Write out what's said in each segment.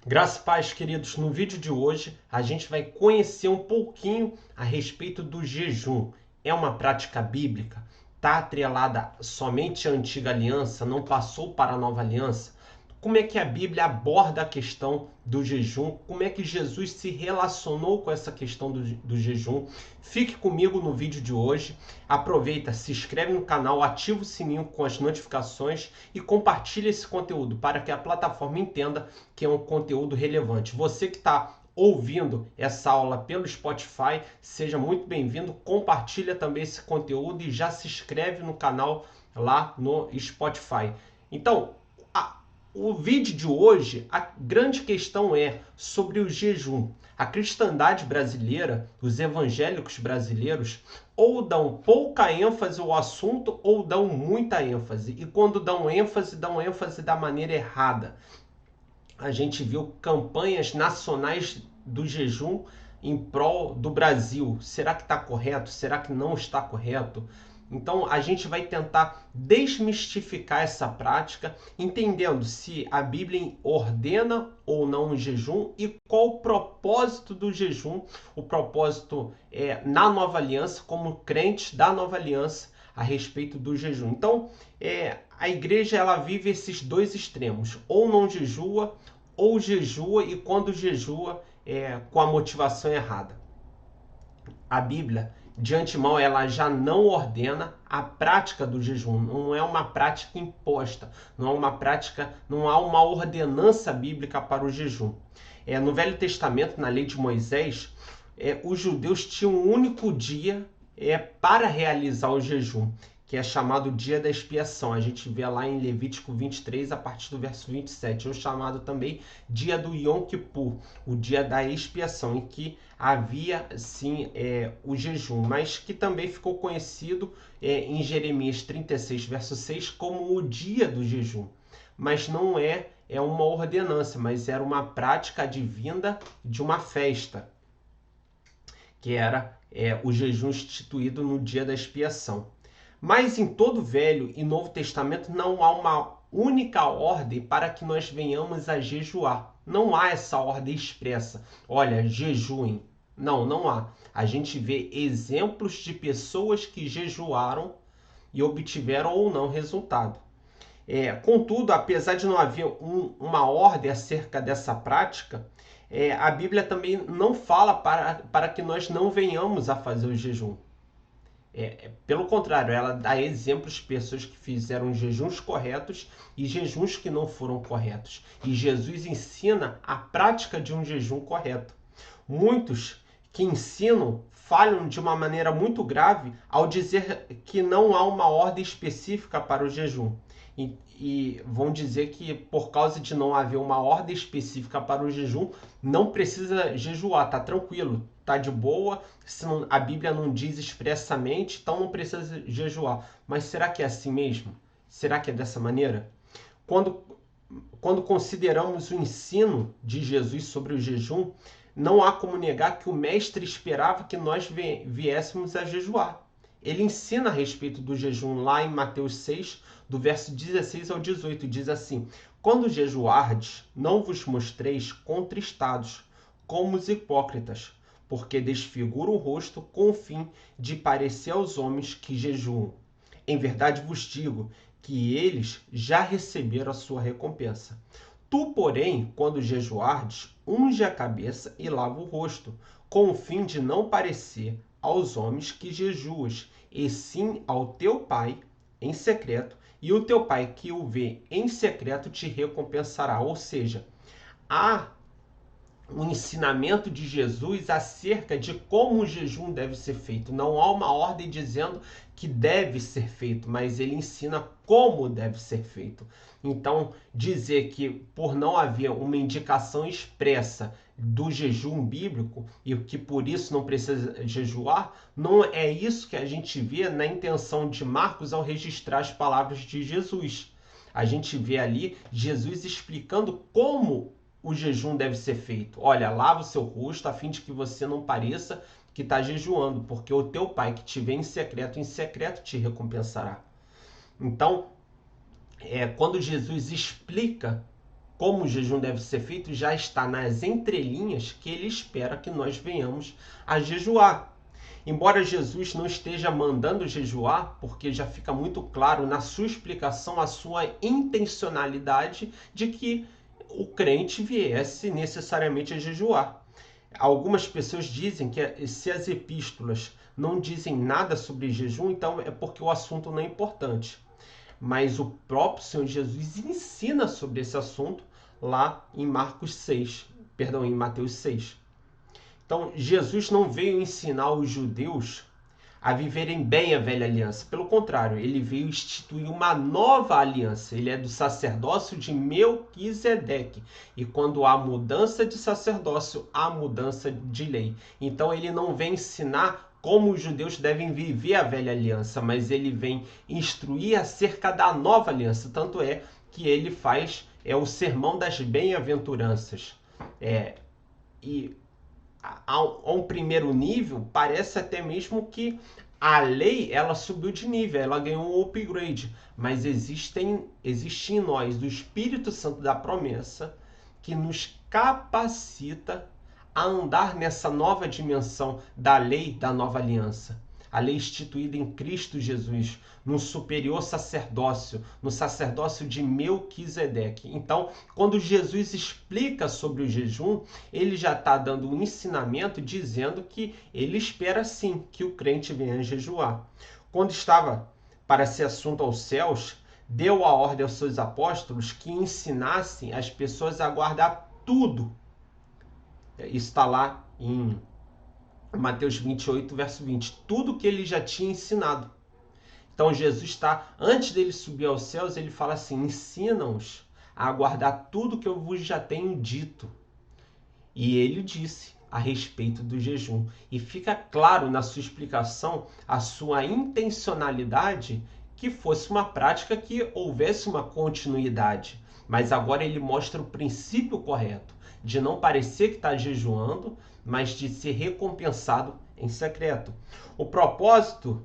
Graças e paz, queridos. No vídeo de hoje, a gente vai conhecer um pouquinho a respeito do jejum. É uma prática bíblica? Está atrelada somente à antiga aliança? Não passou para a nova aliança? Como é que a Bíblia aborda a questão do jejum? Como é que Jesus se relacionou com essa questão do jejum? Fique comigo no vídeo de hoje. Aproveita, se inscreve no canal, ativa o sininho com as notificações e compartilha esse conteúdo para que a plataforma entenda que é um conteúdo relevante. Você que está ouvindo essa aula pelo Spotify, seja muito bem-vindo. Compartilha também esse conteúdo e já se inscreve no canal lá no Spotify. Então, o vídeo de hoje, a grande questão é sobre o jejum. A cristandade brasileira, os evangélicos brasileiros, ou dão pouca ênfase ao assunto ou dão muita ênfase. E quando dão ênfase da maneira errada. A gente viu campanhas nacionais do jejum em prol do Brasil. Será que está correto? Será que não está correto? Então a gente vai tentar desmistificar essa prática, entendendo se a Bíblia ordena ou não o jejum e qual o propósito do jejum, o propósito na nova aliança, como crentes da nova aliança a respeito do jejum. Então a igreja ela vive esses dois extremos, ou não jejua, ou jejua e quando jejua com a motivação errada. A Bíblia, de antemão, ela já não ordena a prática do jejum, não é uma prática imposta, não é uma prática, não há uma ordenança bíblica para o jejum. No Velho Testamento, na lei de Moisés, os judeus tinham um único dia para realizar o jejum, que é chamado dia da expiação. A gente vê lá em Levítico 23, a partir do verso 27. É o chamado também dia do Yom Kippur, o dia da expiação, em que havia, sim, o jejum, mas que também ficou conhecido em Jeremias 36, verso 6, como o dia do jejum. Mas não é uma ordenança, mas era uma prática advinda de uma festa, que era o jejum instituído no dia da expiação. Mas em todo o Velho e Novo Testamento não há uma única ordem para que nós venhamos a jejuar. Não há essa ordem expressa. Olha, jejuem. Não, não há. A gente vê exemplos de pessoas que jejuaram e obtiveram ou não resultado. Contudo, apesar de não haver uma ordem acerca dessa prática, a Bíblia também não fala para que nós não venhamos a fazer o jejum. Pelo contrário, ela dá exemplos de pessoas que fizeram jejuns corretos e jejuns que não foram corretos. E Jesus ensina a prática de um jejum correto. Muitos que ensinam falham de uma maneira muito grave ao dizer que não há uma ordem específica para o jejum. E vão dizer que por causa de não haver uma ordem específica para o jejum, não precisa jejuar, tá tranquilo, tá de boa, se não, a Bíblia não diz expressamente, então não precisa jejuar. Mas será que é assim mesmo? Será que é dessa maneira? Quando consideramos o ensino de Jesus sobre o jejum, não há como negar que o mestre esperava que nós viéssemos a jejuar. Ele ensina a respeito do jejum lá em Mateus 6, do verso 16 ao 18, diz assim: quando jejuardes, não vos mostreis contristados, como os hipócritas, porque desfiguram o rosto com o fim de parecer aos homens que jejuam. Em verdade vos digo que eles já receberam a sua recompensa. Tu, porém, quando jejuardes, unge a cabeça e lava o rosto, com o fim de não parecer aos homens que jejuas, e sim ao teu Pai em secreto, e o teu Pai que o vê em secreto te recompensará. Ou seja, há um ensinamento de Jesus acerca de como o jejum deve ser feito. Não há uma ordem dizendo que deve ser feito, mas ele ensina como deve ser feito. Então, dizer que por não haver uma indicação expressa do jejum bíblico e que por isso não precisa jejuar, não é isso que a gente vê na intenção de Marcos ao registrar as palavras de Jesus. A gente vê ali Jesus explicando como o jejum deve ser feito. Olha, lava o seu rosto a fim de que você não pareça que está jejuando, porque o teu Pai que te vê em secreto te recompensará. Então, quando Jesus explica como o jejum deve ser feito, já está nas entrelinhas que ele espera que nós venhamos a jejuar. Embora Jesus não esteja mandando jejuar, porque já fica muito claro na sua explicação a sua intencionalidade de que o crente viesse necessariamente a jejuar. Algumas pessoas dizem que se as epístolas não dizem nada sobre jejum, então é porque o assunto não é importante. Mas o próprio Senhor Jesus ensina sobre esse assunto lá em em Mateus 6. Então, Jesus não veio ensinar os judeus a viverem bem a velha aliança. Pelo contrário, ele veio instituir uma nova aliança. Ele é do sacerdócio de Melquisedeque. E quando há mudança de sacerdócio, há mudança de lei. Então ele não vem ensinar como os judeus devem viver a velha aliança, mas ele vem instruir acerca da nova aliança. Tanto é que ele faz o sermão das bem-aventuranças. E a um primeiro nível, parece até mesmo que a lei ela subiu de nível, ela ganhou um upgrade, mas existe em nós o Espírito Santo da promessa que nos capacita a andar nessa nova dimensão da lei da nova aliança. A lei instituída em Cristo Jesus, no superior sacerdócio, no sacerdócio de Melquisedeque. Então, quando Jesus explica sobre o jejum, ele já está dando um ensinamento dizendo que ele espera sim que o crente venha jejuar. Quando estava para ser assunto aos céus, deu a ordem aos seus apóstolos que ensinassem as pessoas a guardar tudo. Isso está lá em Mateus 28, verso 20. Tudo que ele já tinha ensinado. Então Jesus está, antes dele subir aos céus, ele fala assim, ensina-os a guardar tudo que eu vos já tenho dito. E ele disse a respeito do jejum. E fica claro na sua explicação a sua intencionalidade que fosse uma prática que houvesse uma continuidade. Mas agora ele mostra o princípio correto, de não parecer que está jejuando, mas de ser recompensado em secreto. O próprio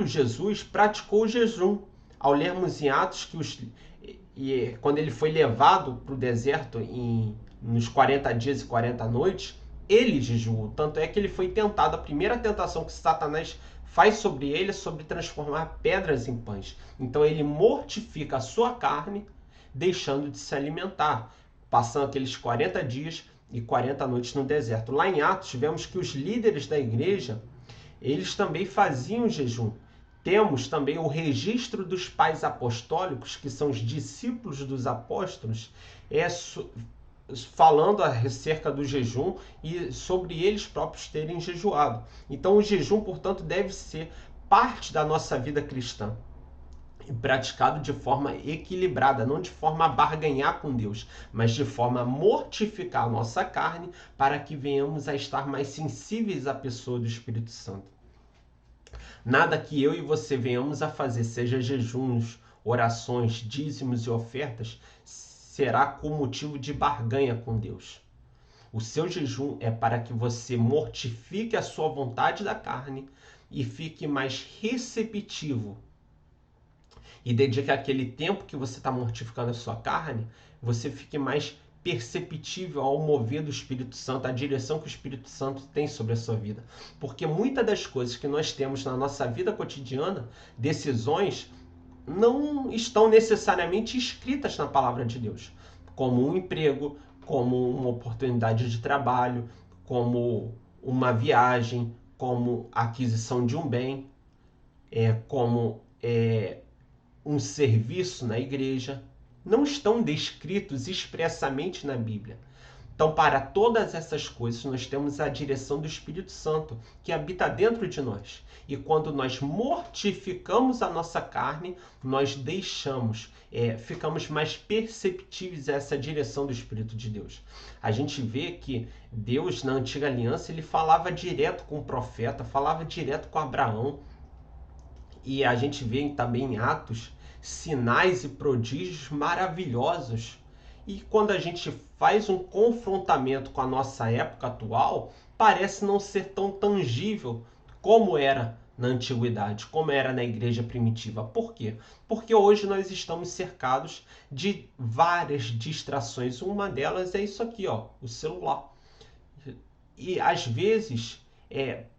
Jesus praticou o jejum. Ao lermos em Atos que quando ele foi levado para o deserto nos 40 dias e 40 noites, ele jejuou. Tanto é que ele foi tentado. A primeira tentação que Satanás faz sobre ele é sobre transformar pedras em pães. Então ele mortifica a sua carne, deixando de se alimentar, passando aqueles 40 dias e 40 noites no deserto. Lá em Atos, vemos que os líderes da igreja, eles também faziam jejum. Temos também o registro dos pais apostólicos, que são os discípulos dos apóstolos, falando acerca do jejum e sobre eles próprios terem jejuado. Então o jejum, portanto, deve ser parte da nossa vida cristã. E praticado de forma equilibrada, não de forma a barganhar com Deus, mas de forma a mortificar a nossa carne para que venhamos a estar mais sensíveis à pessoa do Espírito Santo. Nada que eu e você venhamos a fazer, seja jejuns, orações, dízimos e ofertas, será com motivo de barganha com Deus. O seu jejum é para que você mortifique a sua vontade da carne e fique mais receptivo. E dedique aquele tempo que você está mortificando a sua carne, você fique mais perceptível ao mover do Espírito Santo, a direção que o Espírito Santo tem sobre a sua vida. Porque muitas das coisas que nós temos na nossa vida cotidiana, decisões, não estão necessariamente escritas na palavra de Deus. Como um emprego, como uma oportunidade de trabalho, como uma viagem, como a aquisição de um bem, como um serviço na igreja, não estão descritos expressamente na Bíblia. Então, para todas essas coisas, nós temos a direção do Espírito Santo, que habita dentro de nós. E quando nós mortificamos a nossa carne, nós ficamos mais perceptíveis a essa direção do Espírito de Deus. A gente vê que Deus, na Antiga Aliança, ele falava direto com o profeta, falava direto com Abraão. E a gente vê também em Atos sinais e prodígios maravilhosos. E quando a gente faz um confrontamento com a nossa época atual, parece não ser tão tangível como era na antiguidade, como era na igreja primitiva. Por quê? Porque hoje nós estamos cercados de várias distrações. Uma delas é isso aqui, ó, o celular. E às vezes,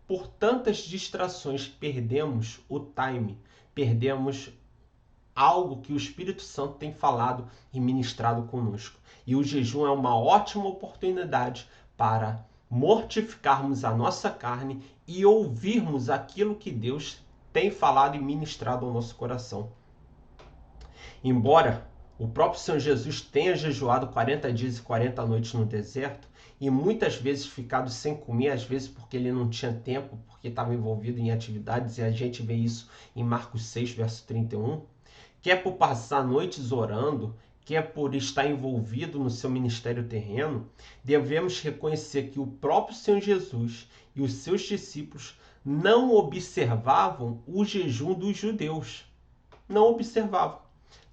por tantas distrações, perdemos o time, perdemos algo que o Espírito Santo tem falado e ministrado conosco. E o jejum é uma ótima oportunidade para mortificarmos a nossa carne e ouvirmos aquilo que Deus tem falado e ministrado ao nosso coração. Embora o próprio Senhor Jesus tenha jejuado 40 dias e 40 noites no deserto e muitas vezes ficado sem comer, às vezes porque ele não tinha tempo, porque estava envolvido em atividades, e a gente vê isso em Marcos 6, verso 31, quer por passar noites orando, quer por estar envolvido no seu ministério terreno, devemos reconhecer que o próprio Senhor Jesus e os seus discípulos não observavam o jejum dos judeus. Não observavam.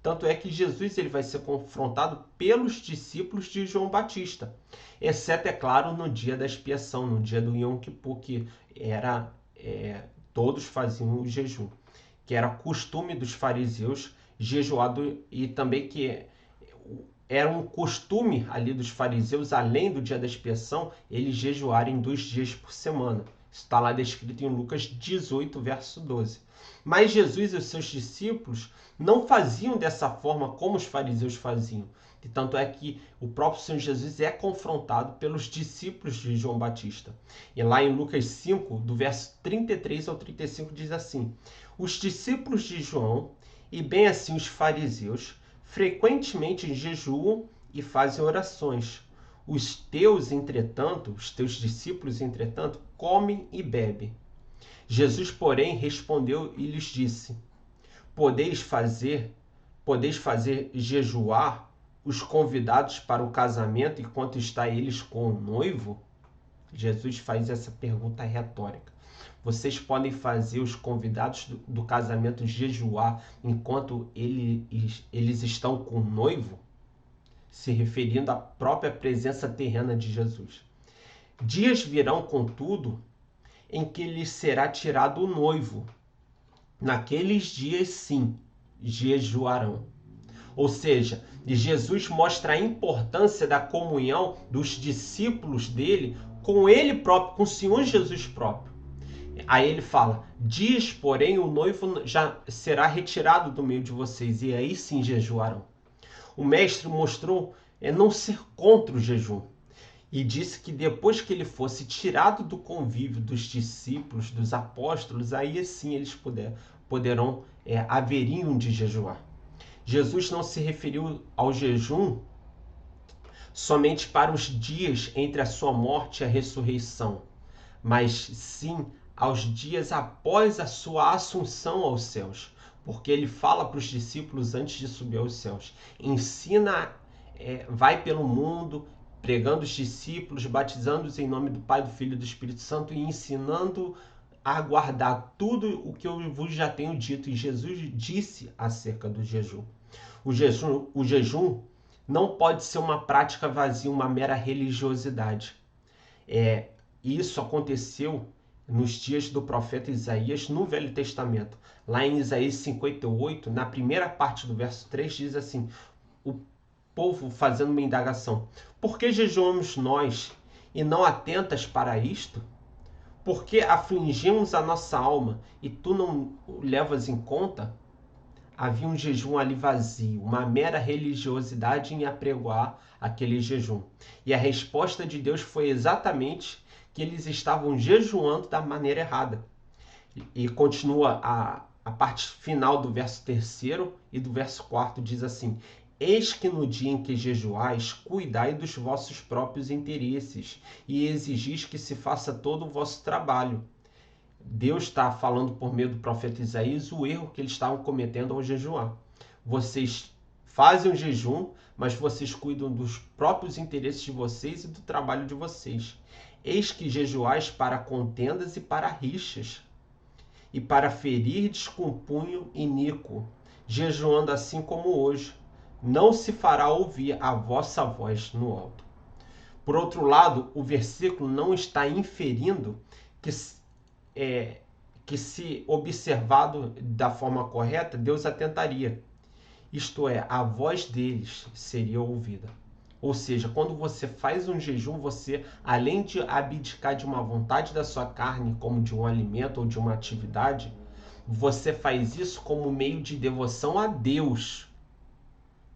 Tanto é que Jesus ele vai ser confrontado pelos discípulos de João Batista, exceto, é claro, no dia da expiação, no dia do Yom Kippur, que era, todos faziam o jejum, que era costume dos fariseus jejuar, e também que era um costume ali dos fariseus, além do dia da expiação, eles jejuarem 2 dias por semana. Isso está lá descrito em Lucas 18, verso 12. Mas Jesus e os seus discípulos não faziam dessa forma como os fariseus faziam. E tanto é que o próprio Senhor Jesus é confrontado pelos discípulos de João Batista. E lá em Lucas 5, do verso 33 ao 35, diz assim: os discípulos de João, e bem assim os fariseus, frequentemente jejuam e fazem orações. Os teus discípulos, entretanto, comem e bebem. Jesus, porém, respondeu e lhes disse: Podeis fazer jejuar os convidados para o casamento enquanto está eles com o noivo? Jesus faz essa pergunta retórica. Vocês podem fazer os convidados do casamento jejuar enquanto eles estão com o noivo? Se referindo à própria presença terrena de Jesus. Dias virão, contudo, em que lhes será tirado o noivo. Naqueles dias, sim, jejuarão. Ou seja, Jesus mostra a importância da comunhão dos discípulos dele com ele próprio, com o Senhor Jesus próprio. Aí ele fala: dias, porém, o noivo já será retirado do meio de vocês, e aí sim jejuarão. O mestre mostrou não ser contra o jejum, e disse que depois que ele fosse tirado do convívio dos discípulos, dos apóstolos, aí sim eles poderão haveriam de jejuar. Jesus não se referiu ao jejum somente para os dias entre a sua morte e a ressurreição, mas sim aos dias após a sua assunção aos céus, porque ele fala para os discípulos antes de subir aos céus: ensina, vai pelo mundo, pregando os discípulos, batizando-os em nome do Pai, do Filho e do Espírito Santo, e ensinando a guardar tudo o que eu vos já tenho dito. E Jesus disse acerca do jejum. O jejum não pode ser uma prática vazia, uma mera religiosidade. Isso aconteceu nos dias do profeta Isaías no Velho Testamento. Lá em Isaías 58, na primeira parte do verso 3, diz assim: o povo fazendo uma indagação: por que jejuamos nós e não atentas para isto? Por que afligimos a nossa alma e tu não o levas em conta? Havia um jejum ali vazio, uma mera religiosidade em apregoar aquele jejum. E a resposta de Deus foi exatamente que eles estavam jejuando da maneira errada. E continua a parte final do verso 3º e do verso 4º, diz assim: eis que no dia em que jejuais, cuidai dos vossos próprios interesses e exigis que se faça todo o vosso trabalho. Deus está falando por meio do profeta Isaías o erro que eles estavam cometendo ao jejuar. Vocês fazem o jejum, mas vocês cuidam dos próprios interesses de vocês e do trabalho de vocês. Eis que jejuais para contendas e para rixas, e para ferirdes com punho iníquo, jejuando assim como hoje. Não se fará ouvir a vossa voz no alto. Por outro lado, o versículo não está inferindo que, se observado da forma correta, Deus atentaria. Isto é, a voz deles seria ouvida. Ou seja, quando você faz um jejum, você, além de abdicar de uma vontade da sua carne, como de um alimento ou de uma atividade, você faz isso como meio de devoção a Deus.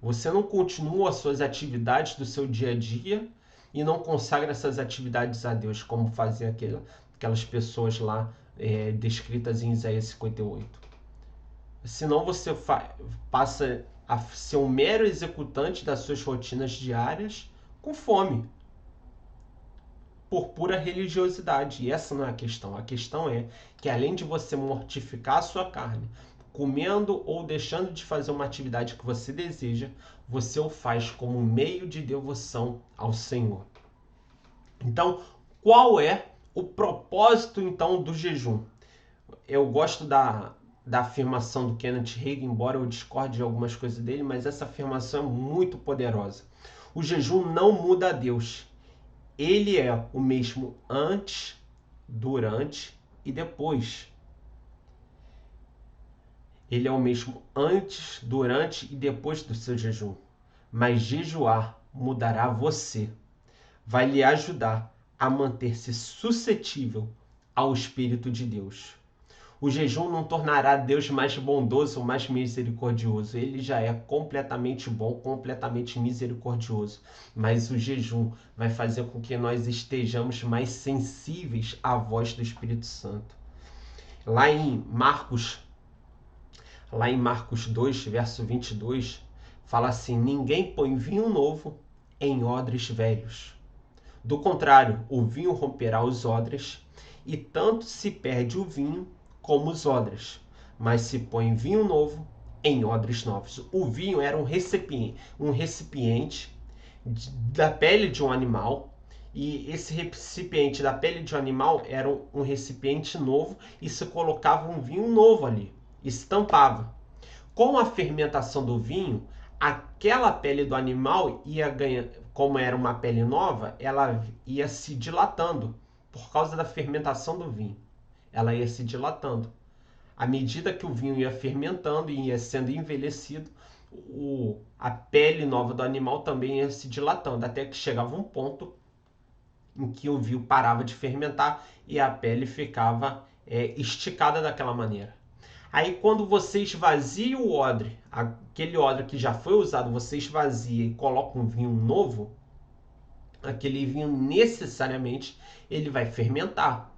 Você não continua as suas atividades do seu dia a dia e não consagra essas atividades a Deus, como faziam aquelas pessoas lá descritas em Isaías 58. Senão você passa a ser um mero executante das suas rotinas diárias com fome, por pura religiosidade. E essa não é a questão. A questão é que, além de você mortificar a sua carne, comendo ou deixando de fazer uma atividade que você deseja, você o faz como meio de devoção ao Senhor. Então, qual é o propósito então do jejum? Eu gosto da afirmação do Kenneth Hagin, embora eu discorde de algumas coisas dele, mas essa afirmação é muito poderosa. O jejum não muda a Deus. Ele é o mesmo antes, durante e depois. Ele é o mesmo antes, durante e depois do seu jejum. Mas jejuar mudará você. Vai lhe ajudar a manter-se suscetível ao Espírito de Deus. O jejum não tornará Deus mais bondoso ou mais misericordioso. Ele já é completamente bom, completamente misericordioso. Mas o jejum vai fazer com que nós estejamos mais sensíveis à voz do Espírito Santo. Lá em Marcos 2, verso 22, fala assim: ninguém põe vinho novo em odres velhos. Do contrário, o vinho romperá os odres, e tanto se perde o vinho como os odres, mas se põe vinho novo em odres novos. O vinho era um recipiente da pele de um animal, e esse recipiente da pele de um animal era um recipiente novo, e se colocava um vinho novo ali, e se tampava. Com a fermentação do vinho, aquela pele do animal ia ganhar, como era uma pele nova, ela ia se dilatando por causa da fermentação do vinho. Ela ia se dilatando. À medida que o vinho ia fermentando e ia sendo envelhecido, a pele nova do animal também ia se dilatando, até que chegava um ponto em que o vinho parava de fermentar e a pele ficava esticada daquela maneira. Aí, quando você esvazia o odre, aquele odre que já foi usado, você esvazia e coloca um vinho novo, aquele vinho necessariamente ele vai fermentar.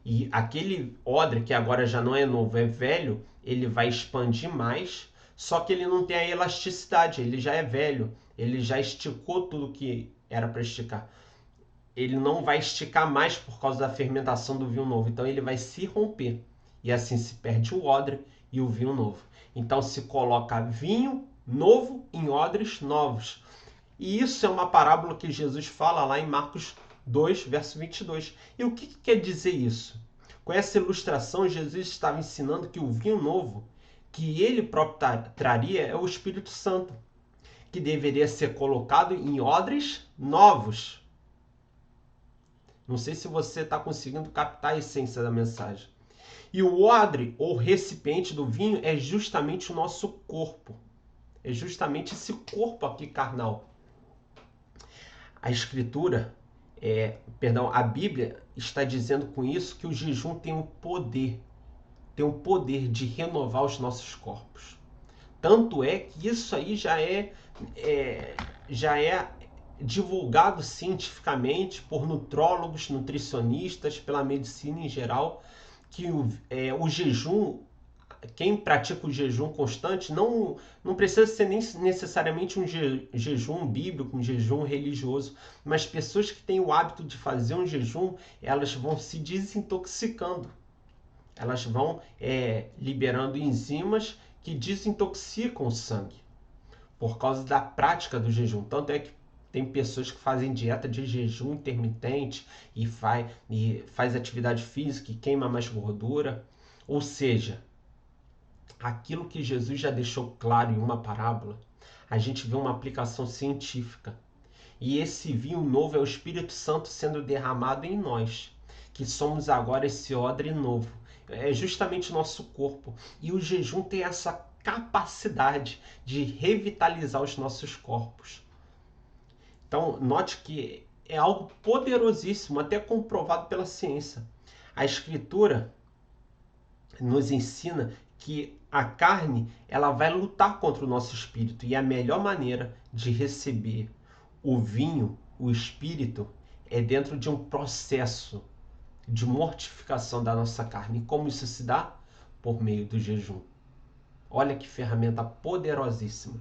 E aquele odre que agora já não é novo, é velho, ele vai expandir mais, só que ele não tem a elasticidade, ele já é velho, ele já esticou tudo que era para esticar. Ele não vai esticar mais por causa da fermentação do vinho novo, então ele vai se romper. E assim se perde o odre e o vinho novo. Então se coloca vinho novo em odres novos. E isso é uma parábola que Jesus fala lá em Marcos 2, verso 22. E o que quer dizer isso? Com essa ilustração, Jesus estava ensinando que o vinho novo que ele próprio traria é o Espírito Santo, que deveria ser colocado em odres novos. Não sei se você está conseguindo captar a essência da mensagem. E o odre, ou recipiente do vinho, é justamente o nosso corpo. É justamente esse corpo aqui carnal. A Escritura, a Bíblia está dizendo com isso que o jejum tem um poder de renovar os nossos corpos. Tanto é que isso aí já é divulgado cientificamente por nutrólogos, nutricionistas, pela medicina em geral, que o jejum, quem pratica o jejum constante, não precisa ser nem necessariamente um jejum bíblico, um jejum religioso, mas pessoas que têm o hábito de fazer um jejum, elas vão se desintoxicando. Elas vão liberando enzimas que desintoxicam o sangue por causa da prática do jejum. Tanto é que tem pessoas que fazem dieta de jejum intermitente e faz atividade física e queima mais gordura. Ou seja, aquilo que Jesus já deixou claro em uma parábola, a gente vê uma aplicação científica. E esse vinho novo é o Espírito Santo sendo derramado em nós, que somos agora esse odre novo. é justamente o nosso corpo. E o jejum tem essa capacidade de revitalizar os nossos corpos. Então, note que é algo poderosíssimo, até comprovado pela ciência. A Escritura nos ensina que a carne ela vai lutar contra o nosso espírito, e a melhor maneira de receber o vinho, o espírito, é dentro de um processo de mortificação da nossa carne. E como isso se dá? Por meio do jejum. Olha que ferramenta poderosíssima.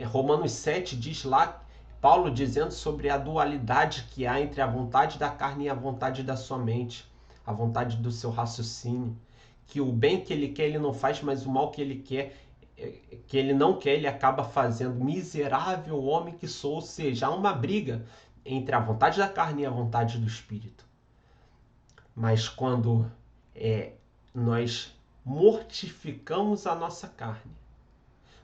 Romanos 7 diz lá, Paulo dizendo sobre a dualidade que há entre a vontade da carne e a vontade da sua mente, a vontade do seu raciocínio, que o bem que ele quer ele não faz, mas o mal que ele quer, que ele não quer, ele acaba fazendo. Miserável homem que sou. Ou seja, há uma briga entre a vontade da carne e a vontade do espírito. Mas quando nós mortificamos a nossa carne,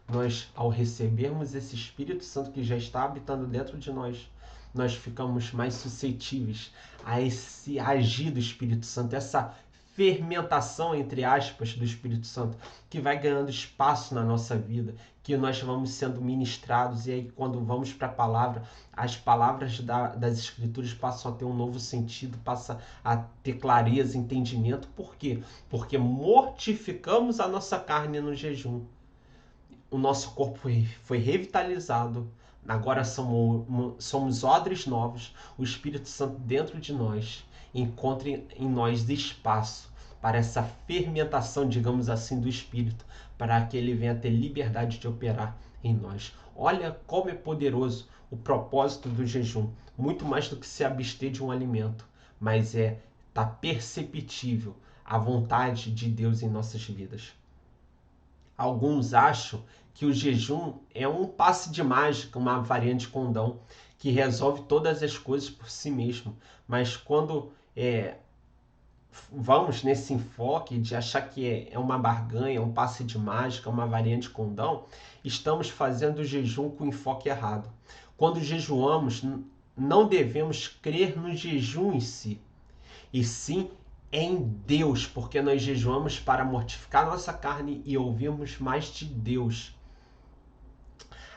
nós, ao recebermos esse Espírito Santo que já está habitando dentro de nós, nós ficamos mais suscetíveis a esse agir do Espírito Santo, essa fermentação, entre aspas, do Espírito Santo, que vai ganhando espaço na nossa vida, que nós vamos sendo ministrados, e aí quando vamos para a palavra, as palavras das Escrituras passam a ter um novo sentido, passa a ter clareza, entendimento. Por quê? Porque mortificamos a nossa carne no jejum. O nosso corpo foi revitalizado, agora somos odres novos, o Espírito Santo dentro de nós encontra em nós espaço para essa fermentação, digamos assim, do Espírito, para que ele venha ter liberdade de operar em nós. Olha como é poderoso o propósito do jejum, muito mais do que se abster de um alimento, mas tá perceptível a vontade de Deus em nossas vidas. Alguns acham que o jejum é um passe de mágica, uma variante de condão, que resolve todas as coisas por si mesmo. Mas quando vamos nesse enfoque de achar que é uma barganha, um passe de mágica, uma variante de condão, estamos fazendo o jejum com o enfoque errado. Quando jejuamos, não devemos crer no jejum em si, e sim em Deus, porque nós jejuamos para mortificar nossa carne e ouvirmos mais de Deus.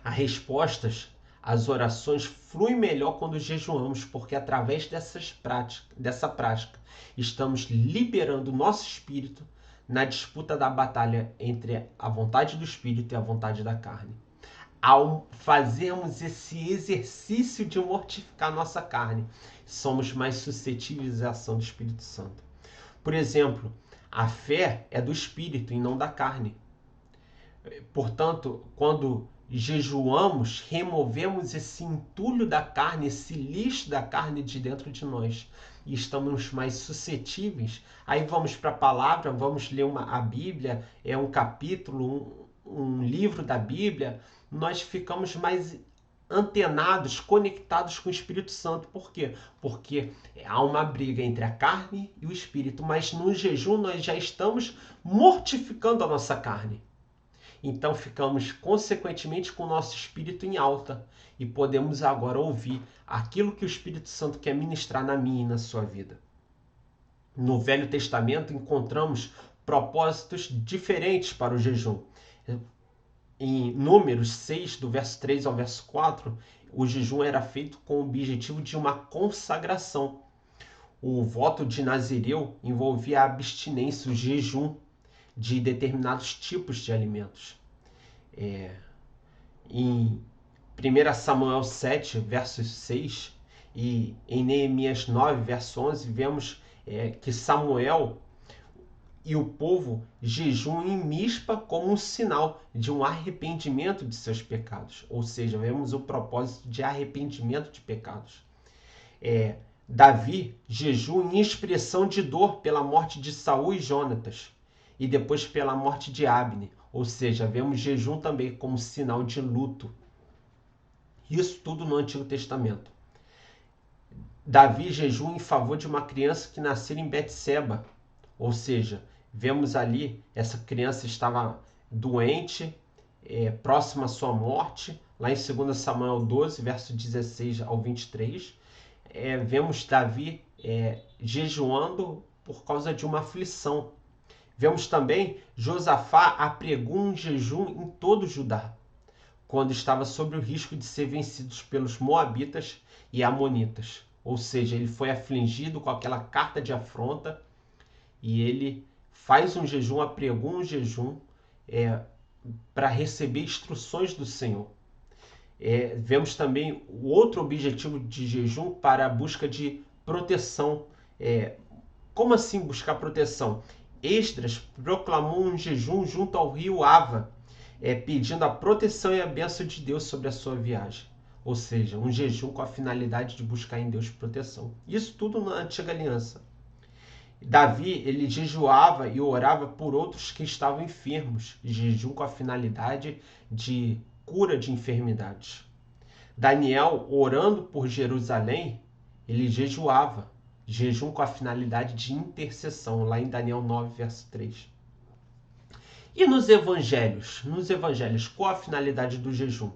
As respostas às orações fluem melhor quando jejuamos, porque através dessa prática estamos liberando o nosso espírito na disputa da batalha entre a vontade do espírito e a vontade da carne. Ao fazermos esse exercício de mortificar nossa carne, somos mais suscetíveis à ação do Espírito Santo. Por exemplo, a fé é do espírito e não da carne. Portanto, quando jejuamos, removemos esse entulho da carne, esse lixo da carne de dentro de nós, e estamos mais suscetíveis. Aí vamos para a palavra, vamos ler a Bíblia, um capítulo, um livro da Bíblia, nós ficamos mais antenados, conectados com o Espírito Santo. Por quê? Porque há uma briga entre a carne e o espírito, mas no jejum nós já estamos mortificando a nossa carne. Então ficamos consequentemente com o nosso espírito em alta e podemos agora ouvir aquilo que o Espírito Santo quer ministrar na minha e na sua vida. No Velho Testamento encontramos propósitos diferentes para o jejum. Em Números 6, do verso 3 ao verso 4, o jejum era feito com o objetivo de uma consagração. O voto de Nazireu envolvia a abstinência, o jejum de determinados tipos de alimentos. Em 1 Samuel 7, verso 6, e em Neemias 9, verso 11, vemos que Samuel e o povo jejuam em Mispa como um sinal de um arrependimento de seus pecados. Ou seja, vemos o propósito de arrependimento de pecados. Davi jejua em expressão de dor pela morte de Saul e Jonatas, e depois pela morte de Abner. Ou seja, vemos jejum também como sinal de luto. Isso tudo no Antigo Testamento. Davi jejua em favor de uma criança que nasceu em Betseba. Ou seja, vemos ali, essa criança estava doente, próxima à sua morte. Lá em 2 Samuel 12, verso 16 ao 23, vemos Davi jejuando por causa de uma aflição. Vemos também Josafá apregou um jejum em todo Judá, quando estava sob o risco de ser vencidos pelos moabitas e amonitas. Ou seja, ele foi afligido com aquela carta de afronta e ele faz um jejum, apregou um jejum para receber instruções do Senhor. Vemos também o outro objetivo de jejum para a busca de proteção. Como assim buscar proteção? Esdras proclamou um jejum junto ao rio Ava, pedindo a proteção e a bênção de Deus sobre a sua viagem. Ou seja, um jejum com a finalidade de buscar em Deus proteção. Isso tudo na Antiga Aliança. Davi, ele jejuava e orava por outros que estavam enfermos. Jejum com a finalidade de cura de enfermidades. Daniel, orando por Jerusalém, ele jejuava. Jejum com a finalidade de intercessão, lá em Daniel 9, verso 3. E nos evangelhos? Nos evangelhos, qual a finalidade do jejum?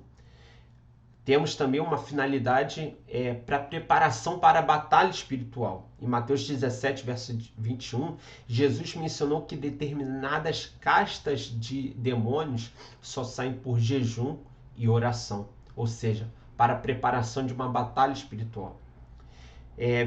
Temos também uma finalidade para preparação para a batalha espiritual. Em Mateus 17, verso 21, Jesus mencionou que determinadas castas de demônios só saem por jejum e oração, ou seja, para a preparação de uma batalha espiritual.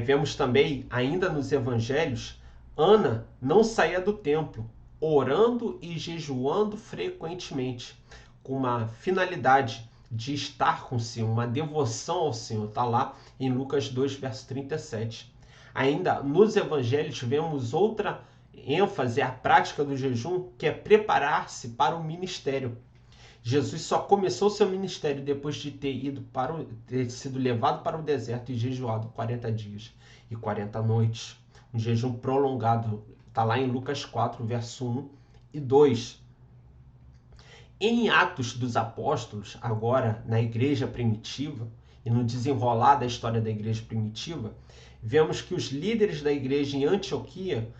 Vemos também, ainda nos evangelhos, Ana não saía do templo, orando e jejuando frequentemente, com uma finalidade de estar com o Senhor, uma devoção ao Senhor. Está lá em Lucas 2, verso 37. Ainda nos evangelhos vemos outra ênfase à prática do jejum, que é preparar-se para o ministério. Jesus só começou seu ministério depois de ter sido levado para o deserto e jejuado 40 dias e 40 noites. Um jejum prolongado, está lá em Lucas 4, verso 1 e 2. Em Atos dos Apóstolos, agora na igreja primitiva, e no desenrolar da história da igreja primitiva, vemos que os líderes da igreja em Antioquia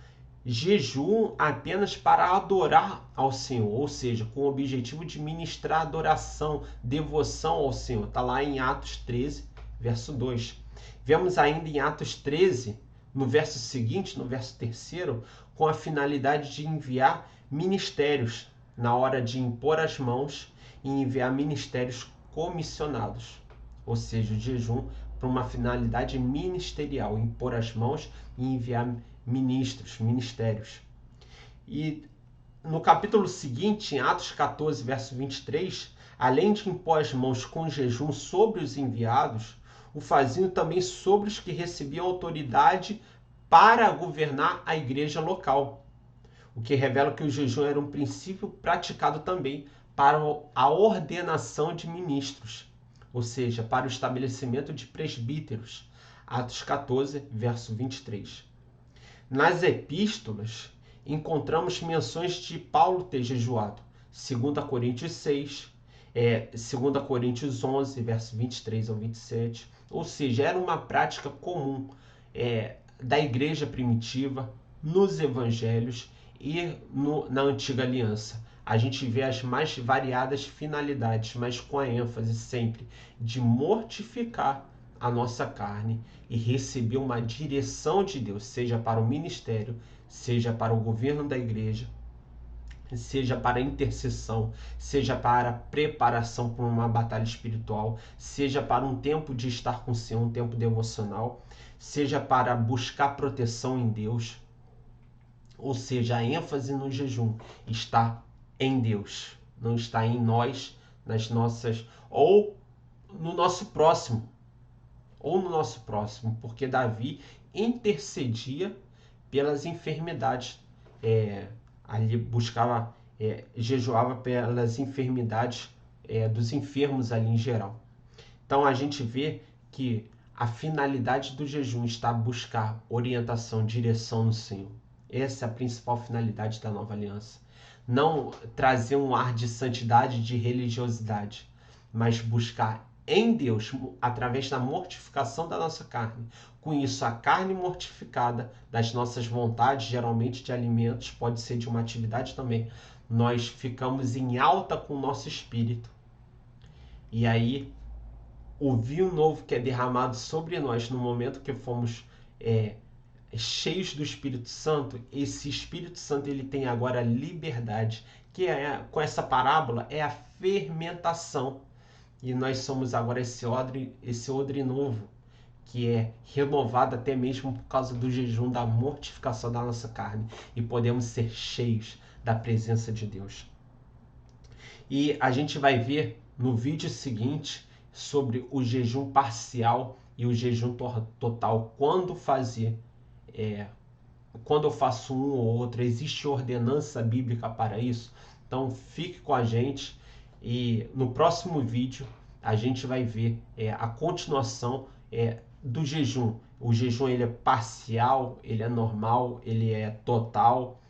jejuam apenas para adorar ao Senhor, ou seja, com o objetivo de ministrar adoração, devoção ao Senhor. Está lá em Atos 13, verso 2. Vemos ainda em Atos 13, no verso seguinte, no verso 3, com a finalidade de enviar ministérios, na hora de impor as mãos e enviar ministérios comissionados. Ou seja, o jejum para uma finalidade ministerial, impor as mãos e enviar ministérios. E no capítulo seguinte, em Atos 14, verso 23, além de impor as mãos com jejum sobre os enviados, o faziam também sobre os que recebiam autoridade para governar a igreja local, o que revela que o jejum era um princípio praticado também para a ordenação de ministros, ou seja, para o estabelecimento de presbíteros. Atos 14, verso 23. Nas epístolas, encontramos menções de Paulo ter jejuado. 2 Coríntios 6, 2 Coríntios 11, verso 23 ao 27. Ou seja, era uma prática comum da igreja primitiva, nos evangelhos e na antiga aliança. A gente vê as mais variadas finalidades, mas com a ênfase sempre de mortificar a nossa carne e receber uma direção de Deus, seja para o ministério, seja para o governo da igreja, seja para a intercessão, seja para a preparação para uma batalha espiritual, seja para um tempo de estar com o Senhor, um tempo devocional, seja para buscar proteção em Deus. Ou seja, a ênfase no jejum está em Deus, não está em nós, nas nossas, ou no nosso próximo, porque Davi intercedia pelas enfermidades, ali buscava, jejuava pelas enfermidades dos enfermos ali em geral. Então a gente vê que a finalidade do jejum está a buscar orientação, direção no Senhor. Essa é a principal finalidade da nova aliança. Não trazer um ar de santidade, de religiosidade, mas buscar em Deus, através da mortificação da nossa carne. Com isso, a carne mortificada das nossas vontades, geralmente de alimentos, pode ser de uma atividade também. Nós ficamos em alta com o nosso espírito. E aí, o vinho novo que é derramado sobre nós no momento que fomos cheios do Espírito Santo, esse Espírito Santo ele tem agora liberdade, que com essa parábola é a fermentação. E nós somos agora esse odre novo, que é renovado até mesmo por causa do jejum, da mortificação da nossa carne. E podemos ser cheios da presença de Deus. E a gente vai ver no vídeo seguinte sobre o jejum parcial e o jejum total. Quando fazer, quando eu faço um ou outro, existe ordenança bíblica para isso? Então fique com a gente e no próximo vídeo a gente vai ver a continuação do jejum. O jejum ele é parcial, ele é normal, ele é total.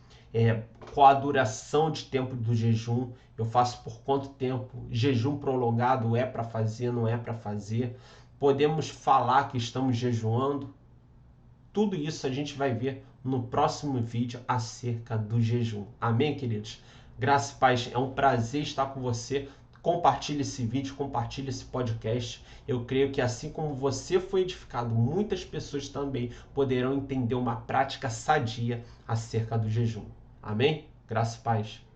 Qual a duração de tempo do jejum? Eu faço por quanto tempo? Jejum prolongado é para fazer, não é para fazer? Podemos falar que estamos jejuando? Tudo isso a gente vai ver no próximo vídeo acerca do jejum. Amém, queridos? Graça e paz, é um prazer estar com você. Compartilhe esse vídeo, compartilhe esse podcast. Eu creio que assim como você foi edificado, muitas pessoas também poderão entender uma prática sadia acerca do jejum. Amém? Graça e paz.